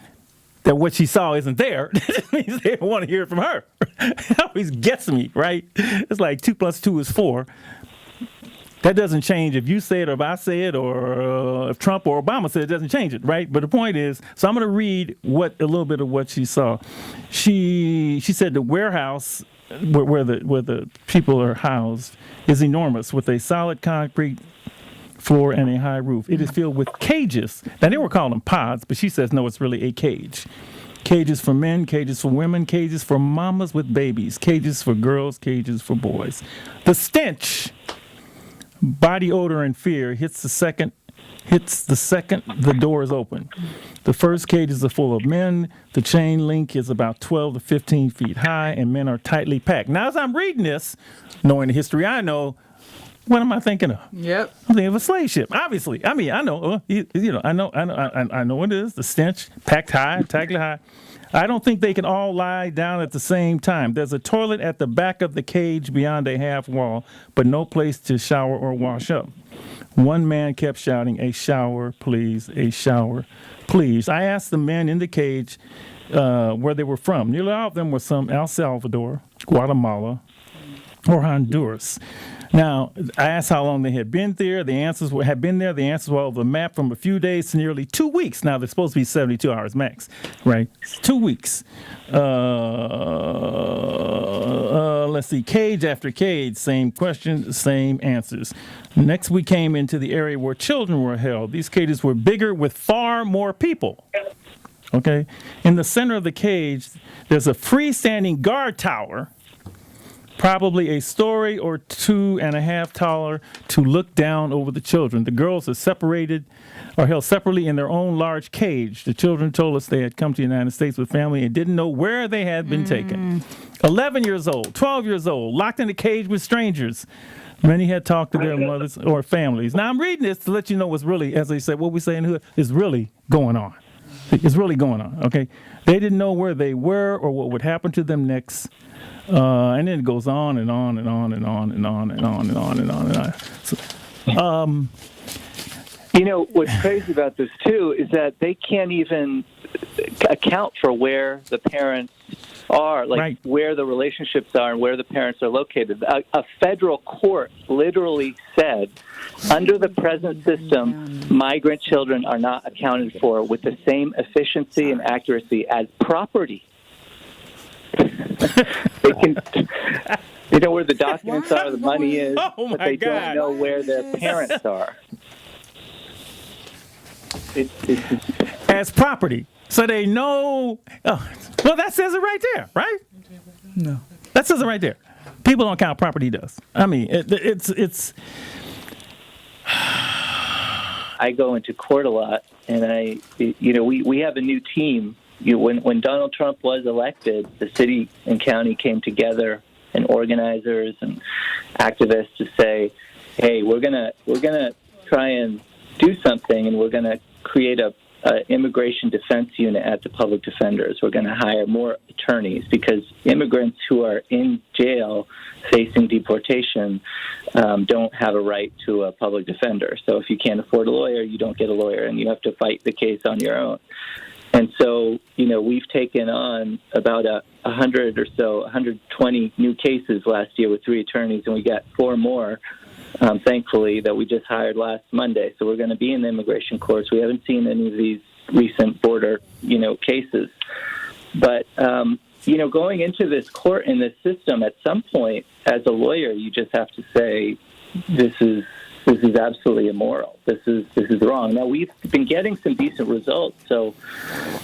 that what she saw isn't there. It means they don't want to hear it from her. It always gets me, right? It's like 2 + 2 is 4. That doesn't change if you say it or if I say it or if Trump or Obama said it, doesn't change it, right? But the point is, so I'm going to read a little bit of what she saw. She said the warehouse where the people are housed is enormous, with a solid concrete floor and a high roof. It is filled with cages. Now, they were calling them pods, but she says, no, it's really a cage. Cages for men, cages for women, cages for mamas with babies, cages for girls, cages for boys. The stench, body odor and fear hits the second the door is open. The first cages are full of men. The chain link is about 12 to 15 feet high, and men are tightly packed. Now, as I'm reading this, knowing the history I know, what am I thinking of? Yep. I'm thinking of a slave ship, obviously. I mean, I know, I know what it is. The stench, packed high, tightly high. I don't think they can all lie down at the same time. There's a toilet at the back of the cage beyond a half wall, but no place to shower or wash up. One man kept shouting, "A shower, please, a shower, please." I asked the men in the cage where they were from. Nearly all of them were from El Salvador, Guatemala, or Honduras. Now, I asked how long they had been there. The answers were on the map from a few days to nearly 2 weeks. Now, they're supposed to be 72 hours max, right? It's 2 weeks. Let's see, cage after cage, same questions, same answers. Next, we came into the area where children were held. These cages were bigger with far more people. Okay? In the center of the cage, there's a freestanding guard tower, probably a story or 2.5 taller, to look down over the children. The girls are held separately in their own large cage. The children told us they had come to the United States with family and didn't know where they had been taken. 11 years old, 12 years old, locked in a cage with strangers. Many had talked to their mothers or families. Now, I'm reading this to let you know what's really, as they say, what we say in the hood, is really going on. It's really going on, okay? They didn't know where they were or what would happen to them next. And then it goes on and on and on and on and on and on and on and on and on. So, what's crazy about this, too, is that they can't even account for where the parents are, where the relationships are and where the parents are located. A federal court literally said, under the present system, migrant children are not accounted for with the same efficiency and accuracy as property. They can. They know where the documents are, the money is, but they don't know where their parents are. It's As property. So they know. Oh, well, that says it right there, right? No. That says it right there. People don't count, property does. I mean, it's. I go into court a lot, and we have a new team. When Donald Trump was elected, the city and county came together, and organizers and activists to say, "Hey, we're gonna try and do something, and we're gonna create a immigration defense unit at the public defenders. We're going to hire more attorneys because immigrants who are in jail facing deportation don't have a right to a public defender. So if you can't afford a lawyer, you don't get a lawyer, and you have to fight the case on your own." And so, we've taken on about 100 or so, 120 new cases last year with 3 attorneys, and we got 4 more, thankfully, that we just hired last Monday. So we're going to be in the immigration courts. We haven't seen any of these recent border, cases. But, going into this court in this system, at some point, as a lawyer, you just have to say, this is absolutely immoral. This is wrong. Now, we've been getting some decent results. So,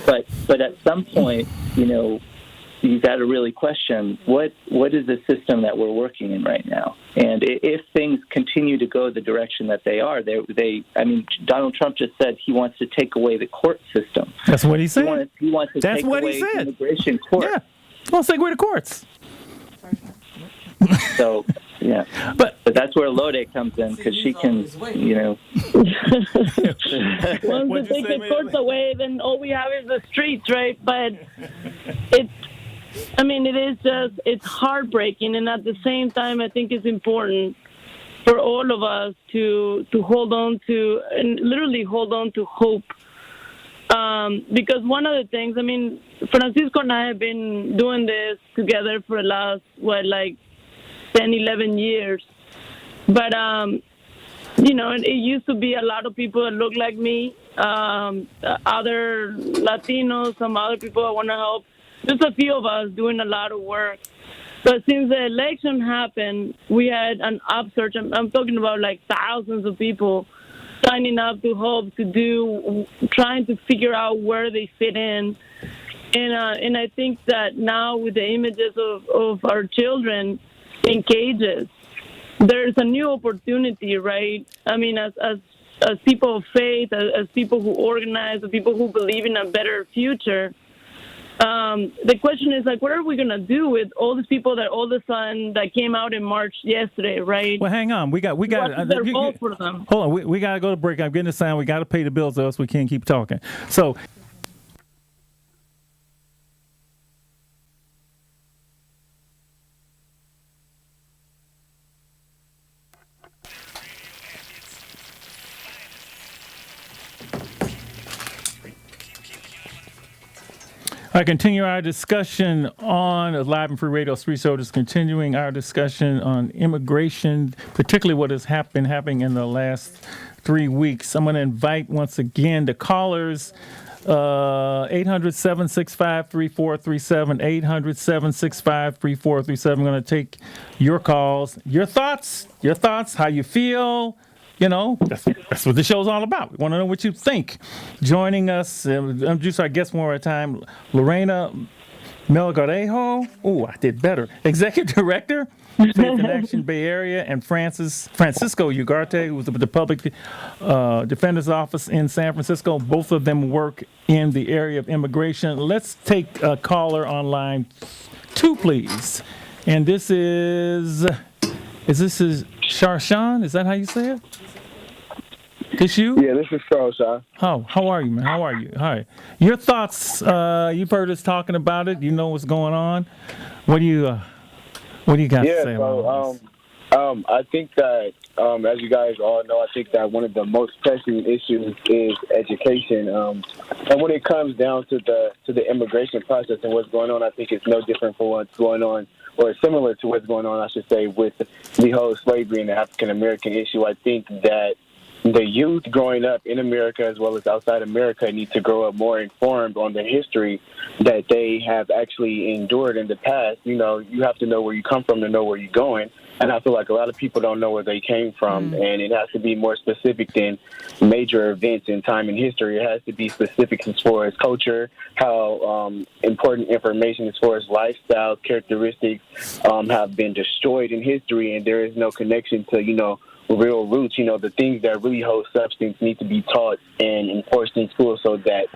but at some point, you got to really question what is the system that we're working in right now. And if things continue to go the direction that they are, Donald Trump just said he wants to take away the court system. That's what he said. He wants to That's take what away he said. immigration court. Yeah, he wants to take away the courts. So, yeah. But that's where Lode comes in, because she can, Once they take the courts away, then all we have is the streets, right? But it's heartbreaking, and at the same time, I think it's important for all of us to hold on to, and literally hold on to hope. Because one of the things, Francisco and I have been doing this together for the last, 10, 11 years. But, it used to be a lot of people that look like me, other Latinos, some other people I want to help. Just a few of us doing a lot of work. But since the election happened, we had an upsurge. I'm talking about thousands of people signing up to help, trying to figure out where they fit in. And I think that now with the images of our children in cages, there's a new opportunity, right? As people of faith, as people who organize, as people who believe in a better future, the question is what are we going to do with all these people that all of a sudden that came out in March yesterday, right? Well, hang on. We got. What's their role for them? Hold on. We got to go to break. I'm getting the sound. We got to pay the bills, or else we can't keep talking. So. I continue our discussion on Live and Free Radio 3 Soldiers, continuing our discussion on immigration, particularly what has been happening in the last 3 weeks. I'm going to invite once again the callers, 800-765-3437, 800-765-3437. I'm going to take your calls, your thoughts, how you feel. That's what the show's all about. We want to know what you think. Joining us, introduce our guest one more time, Lorena Melgarejo. Oh, I did better. Executive Director, Faith in Action Bay Area, and Francisco Ugarte, who's the Public Defender's Office in San Francisco. Both of them work in the area of immigration. Let's take a caller on line 2, please. And this is Sharshan? Is that how you say it? This you? Yeah, this is Sharshan. How are you, man? How are you? Hi. Your thoughts? You've heard us talking about it. You know what's going on. What do you got to say about this? I think that, as you guys all know, I think that one of the most pressing issues is education. And when it comes down to the immigration process and what's going on, I think it's no different from what's going on, or similar to what's going on, I should say, with the whole slavery and the African American issue. I think that the youth growing up in America as well as outside America need to grow up more informed on the history that they have actually endured in the past. You know, you have to know where you come from to know where you're going. And I feel like a lot of people don't know where they came from, and it has to be more specific than major events in time in history. It has to be specific as far as culture, how important information as far as lifestyle characteristics have been destroyed in history, and there is no connection to, you know, real roots. You know, the things that really hold substance need to be taught and enforced in school so that,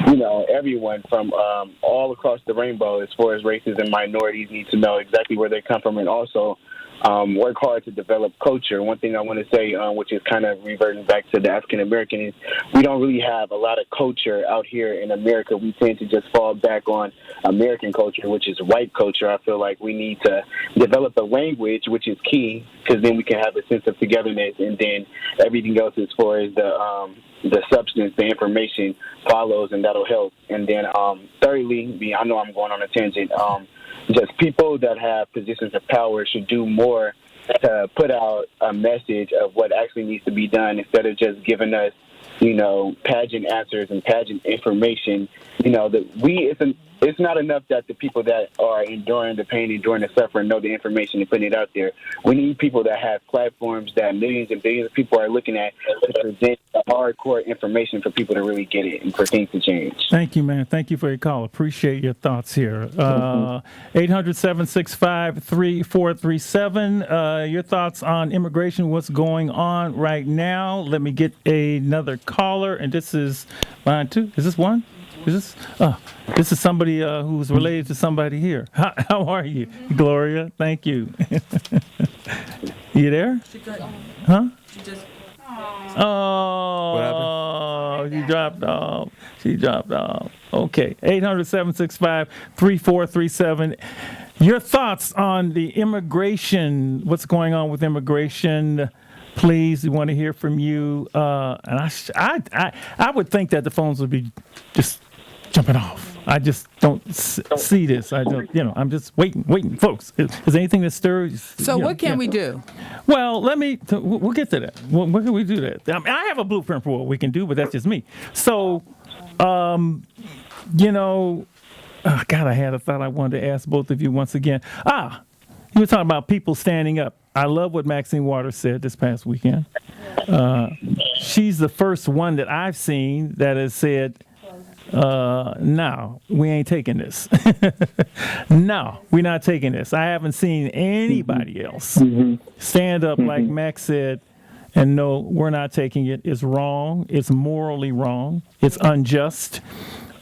you know, everyone from all across the rainbow as far as races and minorities need to know exactly where they come from, and also work hard to develop culture. One thing I want to say, which is kind of reverting back to the African American, is we don't really have a lot of culture out here in America. We tend to just fall back on American culture, which is white culture. I feel like we need to develop a language, which is key, because then we can have a sense of togetherness, and then everything else as far as the substance, the information follows, and that'll help. And then thirdly, I know I'm going on a tangent, just people that have positions of power should do more to put out a message of what actually needs to be done, instead of just giving us, you know, pageant answers and pageant information. You know, it's not enough that the people that are enduring the pain, enduring the suffering, know the information and putting it out there. We need people that have platforms that millions and billions of people are looking at to present hardcore information for people to really get it and for things to change. Thank you, man. Thank you for your call. Appreciate your thoughts here. 800-765-3437. Your thoughts on immigration, what's going on right now. Let me get another caller, and this is line 2. Is this one? This is somebody who's related to somebody here. How are you, Gloria? Thank you. You there? Huh? Oh, she dropped off. Okay, 800-765-3437. Your thoughts on the immigration, what's going on with immigration? Please, we want to hear from you. And I would think that the phones would be just jumping off. I just don't see this. I'm just waiting, folks. Is there anything that stirs? So what can we do? Well, we'll get to that. What can we do that? I mean, I have a blueprint for what we can do, but that's just me. So, God, I had a thought I wanted to ask both of you once again. You were talking about people standing up. I love what Maxine Waters said this past weekend. She's the first one that I've seen that has said, no, we ain't taking this. No, we're not taking this. I haven't seen anybody else stand up like Max said, and no, we're not taking it. It's wrong. It's morally wrong. It's unjust.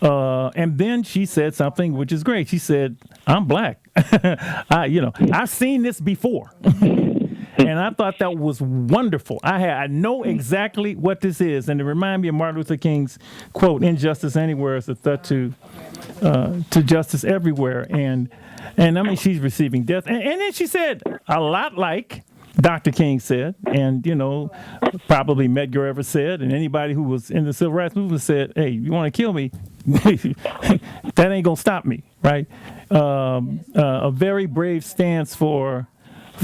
And then she said something which is great. She said, I'm black. I've seen this before. And I thought that was wonderful. I know exactly what this is. And it reminded me of Martin Luther King's quote, "Injustice anywhere is a threat to justice everywhere." And I mean, she's receiving death. And then she said, a lot like Dr. King said, and, probably Melgarejo said, and anybody who was in the civil rights movement said, hey, you want to kill me? That ain't going to stop me, right? A very brave stance for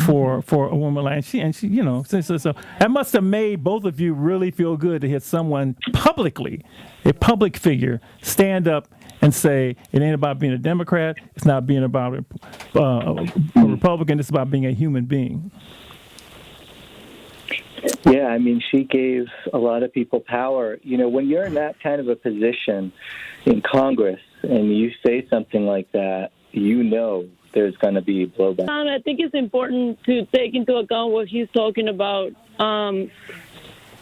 a woman like she, so that must have made both of you really feel good to hear someone publicly, a public figure, stand up and say it ain't about being a Democrat, it's not being about a Republican, it's about being a human being. Yeah, I mean, she gave a lot of people power. When you're in that kind of a position in Congress and you say something like that, there's going to be blowback. I think it's important to take into account what he's talking about,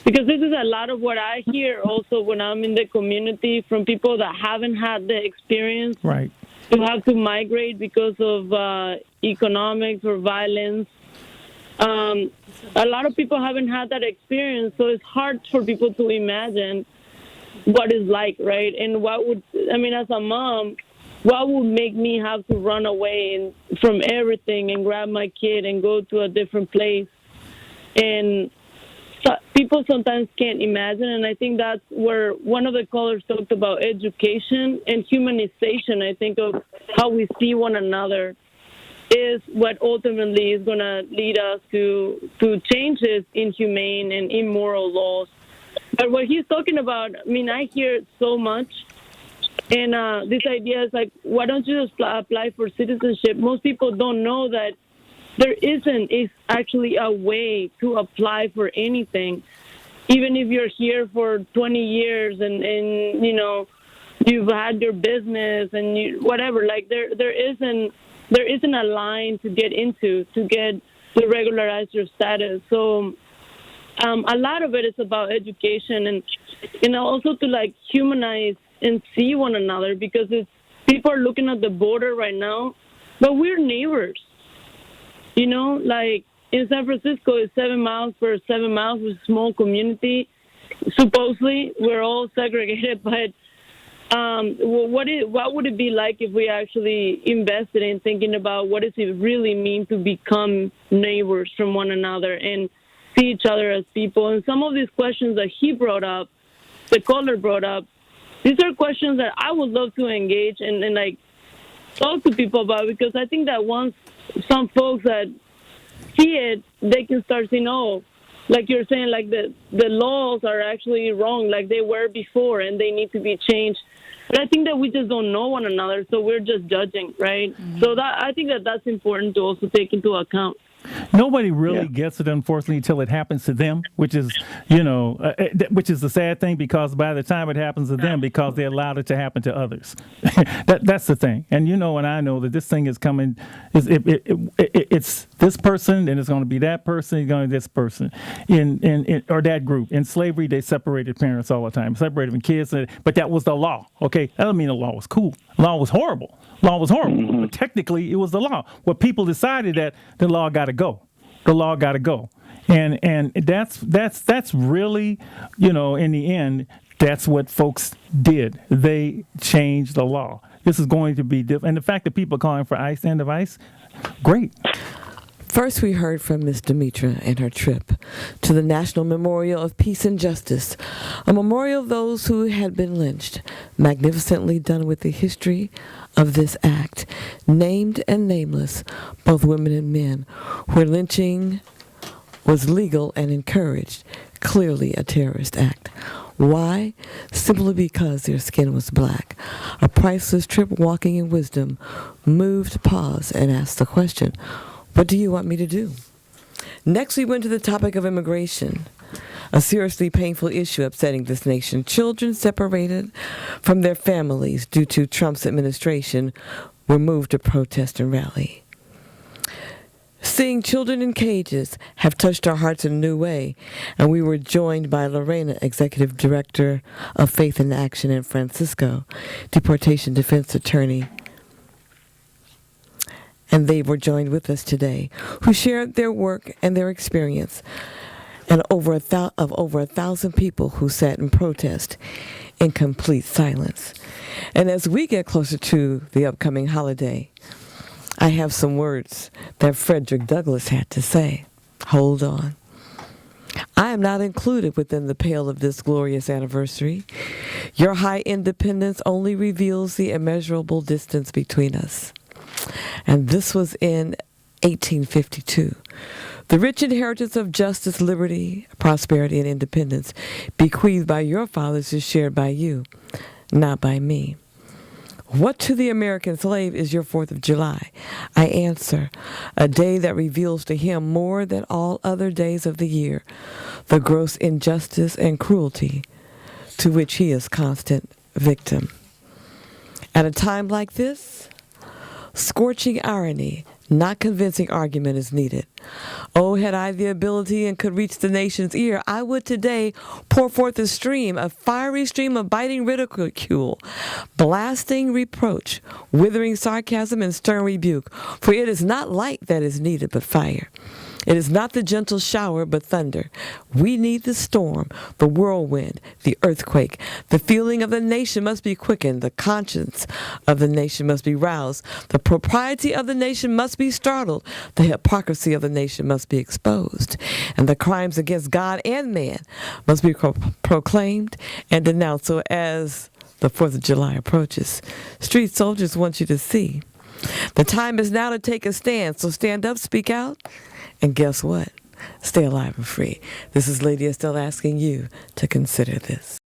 because this is a lot of what I hear also when I'm in the community from people that haven't had the experience right. to have to migrate because of economics or violence. A lot of people haven't had that experience, so it's hard for people to imagine what it's like, right? And as a mom, what would make me have to run away from everything and grab my kid and go to a different place? And people sometimes can't imagine, and I think that's where one of the callers talked about education and humanization, I think, of how we see one another. is what ultimately is going to lead us to changes in humane and immoral laws. But what he's talking about, I mean, I hear it so much. And this idea is like, why don't you just apply for citizenship? Most people don't know that there isn't actually a way to apply for anything. Even if you're here for 20 years and you know, you've had your business and whatever, like there isn't a line to get into to regularize your status. So a lot of it is about education and also to like humanize and see one another, because people are looking at the border right now, but we're neighbors. You know, like in San Francisco, it's 7 miles for 7 miles with a small community. Supposedly, we're all segregated, but what would it be like if we actually invested in thinking about what does it really mean to become neighbors from one another and see each other as people? And some of these questions that he brought up, the caller brought up, these are questions that I would love to engage and like talk to people about, because I think that once some folks that see it, they can start saying, oh, like you're saying, like the laws are actually wrong, like they were before, and they need to be changed. But I think that we just don't know one another, so we're just judging, right? Mm-hmm. So I think that's important to also take into account. Nobody really gets it, unfortunately, until it happens to them, which is, which is the sad thing, because by the time it happens to them, because they allowed it to happen to others. That's the thing. And and I know that this thing is coming, it's this person, and it's going to be that person, it's going to be this person, or that group. In slavery, they separated parents all the time, separated from kids, but that was the law, okay? That doesn't mean the law was cool. The law was horrible. Mm-hmm. But technically, it was the law. Well, people decided that the law got to go. The law got to go, and that's really, in the end, that's what folks did. They changed the law. This is going to be different, and the fact that people are calling for end of ICE, great. First, we heard from Miss Demetra and her trip to the National Memorial of Peace and Justice, a memorial of those who had been lynched, magnificently done with the history of this act, named and nameless, both women and men, where lynching was legal and encouraged, clearly a terrorist act. Why? Simply because their skin was black. A priceless trip walking in wisdom, moved to pause and ask the question, what do you want me to do? Next, we went to the topic of immigration, a seriously painful issue upsetting this nation. Children separated from their families due to Trump's administration were moved to protest and rally. Seeing children in cages have touched our hearts in a new way, and we were joined by Lorena, Executive Director of Faith in Action, and Francisco, Deportation Defense Attorney. And they were joined with us today, who shared their work and their experience, and over 1,000 people who sat in protest in complete silence. And as we get closer to the upcoming holiday, I have some words that Frederick Douglass had to say. Hold on. I am not included within the pale of this glorious anniversary. Your high independence only reveals the immeasurable distance between us. And this was in 1852. The rich inheritance of justice, liberty, prosperity, and independence bequeathed by your fathers is shared by you, not by me. What to the American slave is your 4th of July? I answer, a day that reveals to him more than all other days of the year the gross injustice and cruelty to which he is constant victim. At a time like this, scorching irony, not convincing argument is needed. Oh, had I the ability and could reach the nation's ear, I would today pour forth a fiery stream of biting ridicule, blasting reproach, withering sarcasm, and stern rebuke. For it is not light that is needed, but fire. It is not the gentle shower, but thunder. We need the storm, the whirlwind, the earthquake. The feeling of the nation must be quickened. The conscience of the nation must be roused. The propriety of the nation must be startled. The hypocrisy of the nation must be exposed. And the crimes against God and man must be proclaimed and denounced. So as the 4th of July approaches, street soldiers want you to see The time is now to take a stand. So stand up, speak out, and guess what? Stay alive and free. This is Lady Estelle asking you to consider this.